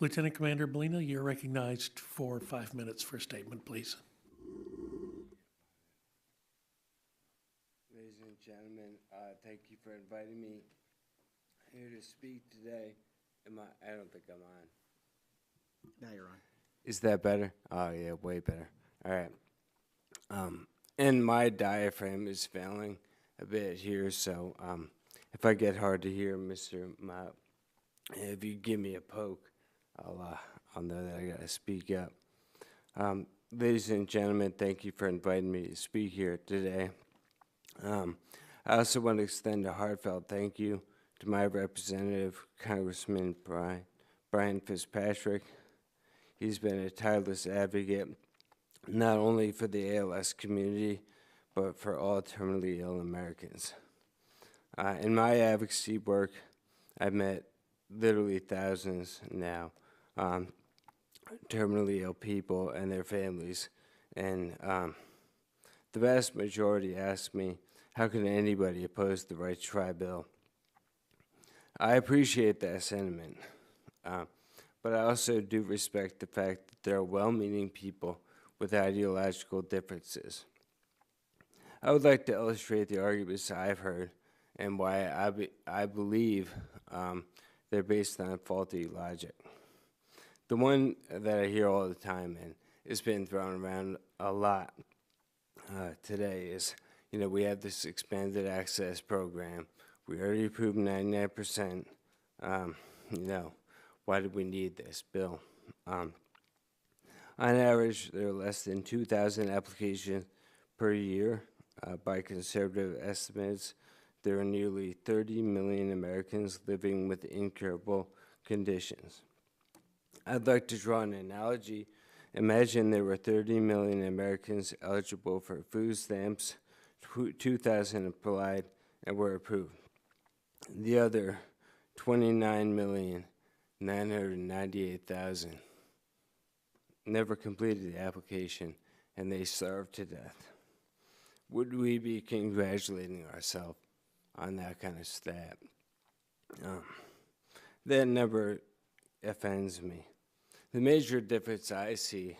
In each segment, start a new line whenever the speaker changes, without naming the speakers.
Lieutenant Commander Bellina, you're recognized for 5 minutes for a statement, please.
Ladies and gentlemen, thank you for inviting me here to speak today. I don't think I'm on.
Now you're on.
Is that better? Oh, yeah, way better. All right. And my diaphragm is failing a bit here, so if I get hard to hear, Mr. Mott, if you give me a poke, I'll know that I gotta speak up. Ladies and gentlemen, thank you for inviting me to speak here today. I also want to extend a heartfelt thank you to my representative, Congressman Brian Fitzpatrick. He's been a tireless advocate, not only for the ALS community, but for all terminally ill Americans. In my advocacy work, I've met literally thousands now, terminally ill people and their families, and the vast majority ask me, how can anybody oppose the right to try bill? I appreciate that sentiment, but I also do respect the fact that there are well-meaning people with ideological differences. I would like to illustrate the arguments I've heard and why I believe they're based on faulty logic. The one that I hear all the time, and it's been thrown around a lot today, is, we have this expanded access program. We already approved 99%. Why do we need this bill? On average, there are less than 2,000 applications per year. By conservative estimates, there are nearly 30 million Americans living with incurable conditions. I'd like to draw an analogy. Imagine there were 30 million Americans eligible for food stamps, 2,000 applied and were approved. The other 29,998,000 never completed the application, and they starved to death. Would we be congratulating ourselves on that kind of stat? That never offends me. The major difference I see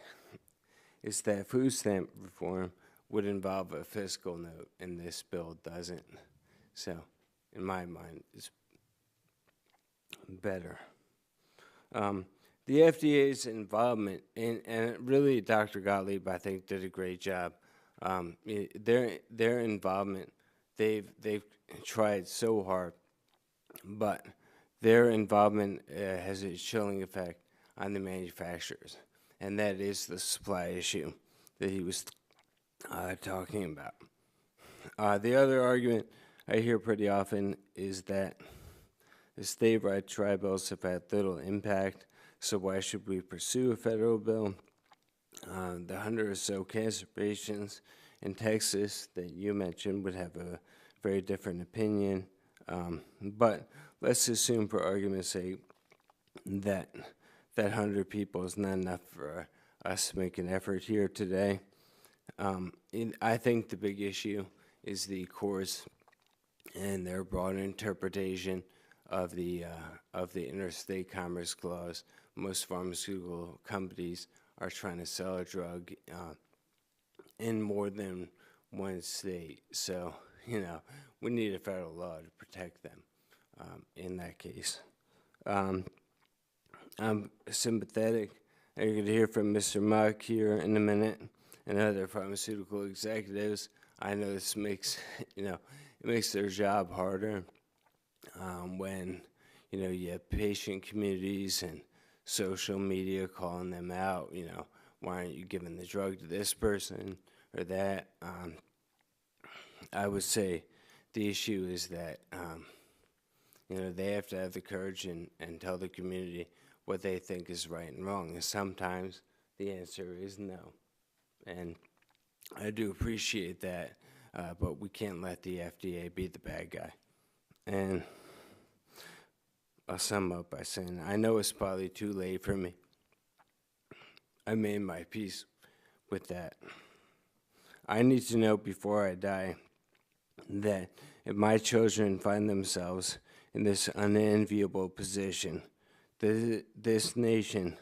is that food stamp reform would involve a fiscal note, and this bill doesn't. So, in my mind, it's better. The FDA's involvement, and really Dr. Gottlieb, I think, did a great job. Their involvement, they've tried so hard, but their involvement has a chilling effect on the manufacturers, and that is the supply issue that he was talking about. The other argument I hear pretty often is that the state right to try bills have had little impact, so why should we pursue a federal bill? The 100 or so cancer patients in Texas that you mentioned would have a very different opinion, but let's assume for argument's sake that 100 people is not enough for us to make an effort here today. I think the big issue is the courts and their broad interpretation of the Interstate Commerce Clause. Most pharmaceutical companies are trying to sell a drug in more than one state, so we need a federal law to protect them in that case. I'm sympathetic. You're going to hear from Mr. Muck here in a minute and other pharmaceutical executives. I know this makes, it makes their job harder when, you have patient communities and social media calling them out, why aren't you giving the drug to this person or that? I would say the issue is that, they have to have the courage and tell the community what they think is right and wrong. And sometimes the answer is no. And I do appreciate that, but we can't let the FDA be the bad guy. And I'll sum up by saying, I know it's probably too late for me. I made my peace with that. I need to know before I die that if my children find themselves in this unenviable position, this nation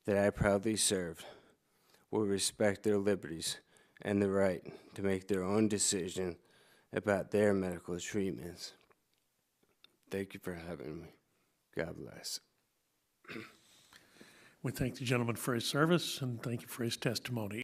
that I proudly serve will respect their liberties and the right to make their own decision about their medical treatments. Thank you for having me. God bless.
We thank the gentleman for his service and thank you for his testimony.